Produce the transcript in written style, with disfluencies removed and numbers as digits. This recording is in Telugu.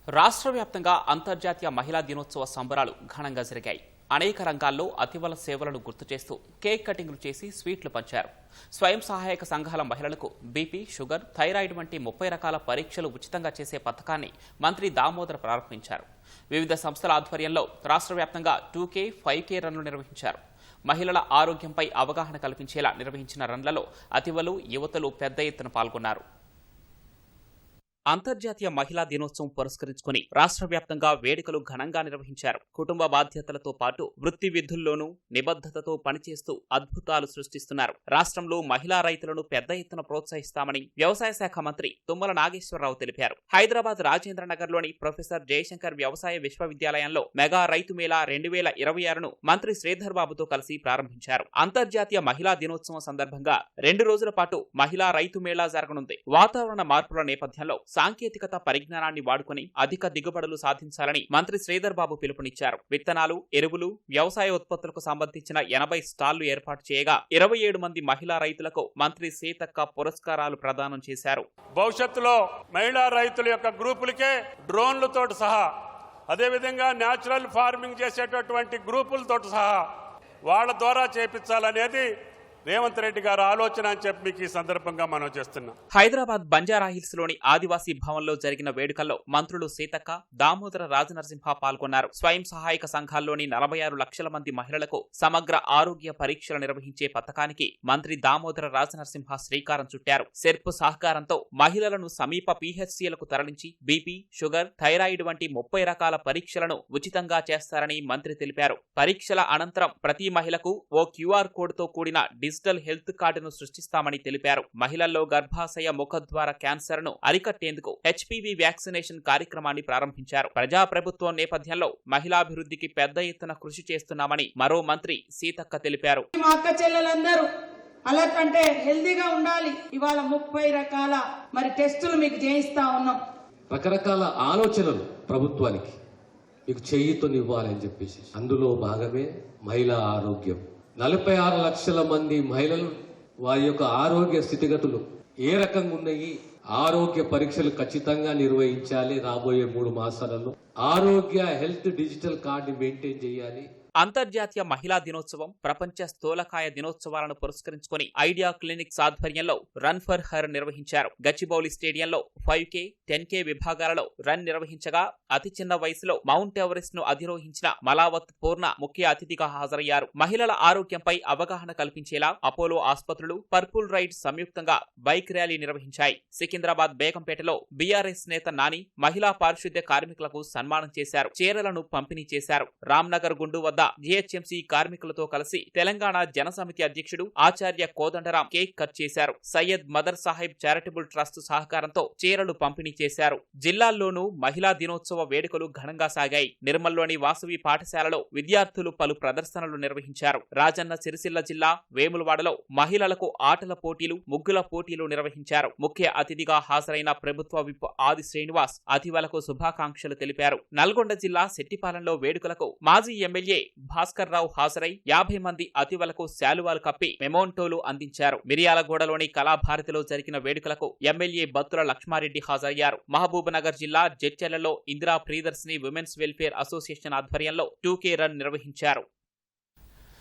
రాష్ట్ర వ్యాప్తంగా అంతర్జాతీయ మహిళా దినోత్సవ సంబరాలు ఘనంగా జరిగాయి. అనేక రంగాల్లో అతివల సేవలను గుర్తు చేస్తూ కేక్ కటింగ్లు చేసి స్వీట్లు పంచారు. స్వయం సహాయక సంఘాల మహిళలకు బీపీ, షుగర్, థైరాయిడ్ వంటి 30 రకాల పరీక్షలు ఉచితంగా చేసే పథకాన్ని మంత్రి దామోదర్ ప్రారంభించారు. వివిధ సంస్థల ఆధ్వర్యంలో రాష్ట్ర వ్యాప్తంగా 2K, 5K రన్లు నిర్వహించారు. మహిళల ఆరోగ్యంపై అవగాహన కల్పించేలా నిర్వహించిన రన్లలో అతివలు, యువతలు పెద్ద ఎత్తున పాల్గొన్నారు. అంతర్జాతీయ మహిళా దినోత్సవం పురస్కరించుకుని రాష్ట్ర వ్యాప్తంగా వేడుకలు ఘనంగా నిర్వహించారు. కుటుంబ బాధ్యతలతో పాటు వృత్తి విధుల్లోనూ నిబద్ధతతో పనిచేస్తూ అద్భుతాలు సృష్టిస్తున్నారు. రాష్ట్రంలో మహిళా రైతులను పెద్ద ఎత్తున ప్రోత్సహిస్తామని వ్యవసాయ శాఖ మంత్రి తుమ్మల నాగేశ్వరరావు తెలిపారు. హైదరాబాద్ రాజేంద్రనగర్లోని ప్రొఫెసర్ జయశంకర్ వ్యవసాయ విశ్వవిద్యాలయంలో మెగా రైతు మేళా 2026ను మంత్రి శ్రీధర్ బాబుతో కలిసి ప్రారంభించారు. అంతర్జాతీయ మహిళా దినోత్సవం సందర్భంగా 2 రోజుల పాటు మహిళా రైతు మేళా జరగనుంది. వాతావరణ మార్పుల నేపథ్యంలో సాంకేతికత పరిజ్ఞానాన్ని వాడుకుని అధిక దిగుబడులు సాధించాలని మంత్రి శ్రీధర్ బాబు పిలుపునిచ్చారు. విత్తనాలు, ఎరువులు, వ్యవసాయ ఉత్పత్తులకు సంబంధించిన 80 స్టాళ్లు ఏర్పాటు చేయగా 27 మంది మహిళా రైతులకు మంత్రి సీతక్క పురస్కారాలు ప్రదానం చేశారు. భవిష్యత్తులో మహిళా రైతుల యొక్క గ్రూపులకే డ్రోన్లతో సహా, అదేవిధంగా న్యాచురల్ ఫార్మింగ్ చేసేటటువంటి గ్రూపులతో సహా వాళ్ళ ద్వారా చేపించాలనేది రేవంత్ రెడ్డి గారు ఆలోచన అని చెప్పి మీకు ఈ సందర్భంగా మనం చేస్తున్నాం. హైదరాబాద్ బంజారాహిల్స్ లోని ఆదివాసీ భవన్లో జరిగిన వేడుకల్లో మంత్రులు సీతక్క, దామోదర రాజనరసింహ పాల్గొన్నారు. స్వయం సహాయక సంఘాల్లోని 46 లక్షల మంది మహిళలకు సమగ్ర ఆరోగ్య పరీక్షలు నిర్వహించే పథకానికి మంత్రి దామోదర రాజనరసింహ శ్రీకారం చుట్టారు. సెర్ప్ సహకారంతో మహిళలను సమీప PHCలకు తరలించి బీపీ, షుగర్, థైరాయిడ్ వంటి 30 రకాల పరీక్షలను ఉచితంగా చేస్తారని మంత్రి తెలిపారు. పరీక్షల అనంతరం ప్రతి మహిళకు ఓ QR కోడ్తో కూడిన డిజిటల్ హెల్త్ కార్డును సృష్టిస్తామని తెలిపారు. మహిళల్లో గర్భాశయ ముఖద్వార క్యాన్సర్ ను అరికట్టేందుకు HPV వ్యాక్సినేషన్ కార్యక్రమాన్ని ప్రారంభించారు. ప్రజాప్రభుత్వం నేపథ్యంలో మహిళాభివృద్ధికి పెద్ద ఎత్తున కృషి చేస్తున్నామని మరో మంత్రి సీతక్క తెలిపారు. మా అక్క చెల్లెలందరూ అలాంటే హెల్దీగా ఉండాలి. ఇవాళ 30 రకాల టెస్టులు మీకు చేయిస్తా ఉన్నాం. రకరకాల ఆలోచనలు ప్రభుత్వానికి మీకు చేయూతనివ్వాలని చెప్పేసి అందులో భాగమే మహిళా ఆరోగ్యం. 46 లక్షల మంది మహిళలు వారి యొక్క ఆరోగ్య స్థితిగతులు ఏ రకంగా ఉన్నాయి, ఆరోగ్య పరీక్షలు ఖచ్చితంగా నిర్వహించాలి. రాబోయే 3 మాసాలలో ఆరోగ్య హెల్త్ డిజిటల్ కార్డు మెయింటైన్ చేయాలి. అంతర్జాతీయ మహిళా దినోత్సవం, ప్రపంచ స్థూలకాయ దినోత్సవాలను పురస్కరించుకుని ఐడియా క్లినిక్స్ ఆధ్వర్యంలో రన్ ఫర్ హర్ నిర్వహించారు. గచ్చిబౌలి స్టేడియంలో 5K, 10K విభాగాలలో రన్ నిర్వహించగా అతి చిన్న వయసులో మౌంట్ ఎవరెస్ట్ ను అధిరోహించిన మలావత్ పూర్ణ ముఖ్య అతిథిగా హాజరయ్యారు. మహిళల ఆరోగ్యంపై అవగాహన కల్పించేలా అపోలో ఆసుపత్రులు, పర్పుల్ రైడ్ సంయుక్తంగా బైక్ ర్యాలీ నిర్వహించాయి. సికింద్రాబాద్ బేగంపేటలో BRS నేత నాని మహిళా పారిశుద్ధ్య కార్మికులకు సన్మానం చేశారు. చీరలను పంపిణీ చేశారు. రామ్నగర్ గుండు వద్ద GHMC కార్మికులతో కలిసి తెలంగాణ జనసమితి అధ్యక్షుడు ఆచార్య కోదండరాం కేక్ కట్ చేశారు. Syed mother Saheb charitable trust సహకారంతో చీరలు పంపిణీ చేశారు. జిల్లాల్లోనూ మహిళా దినోత్సవ వేడుకలు ఘనంగా సాగాయి. నిర్మల్లోని వాసవి పాఠశాలలో విద్యార్థులు పలు ప్రదర్శనలు నిర్వహించారు. రాజన్న సిరిసిల్ల జిల్లా వేములవాడలో మహిళలకు ఆటల పోటీలు, ముగ్గుల పోటీలు నిర్వహించారు. ముఖ్య అతిథిగా హాజరైన ప్రభుత్వ విప్ ఆది శ్రీనివాస్ అతివలకు శుభాకాంక్షలు తెలిపారు. నల్గొండ జిల్లా శెట్టిపాలెంలో వేడుకలకు మాజీ ఎమ్మెల్యే భాస్కర్ రావు హాజరై 50 మంది అతివలకు శాలువాలు కప్పి మెమోంటోలు అందించారు. మిర్యాలగూడలోని కళాభారతిలో జరిగిన వేడుకలకు ఎమ్మెల్యే బత్తుల లక్ష్మారెడ్డి హాజరయ్యారు. మహబూబ్ నగర్ జిల్లా జడ్చెర్లలో Indira Priyadarshini women's welfare association ఆధ్వర్యంలో 2K రన్ నిర్వహించారు.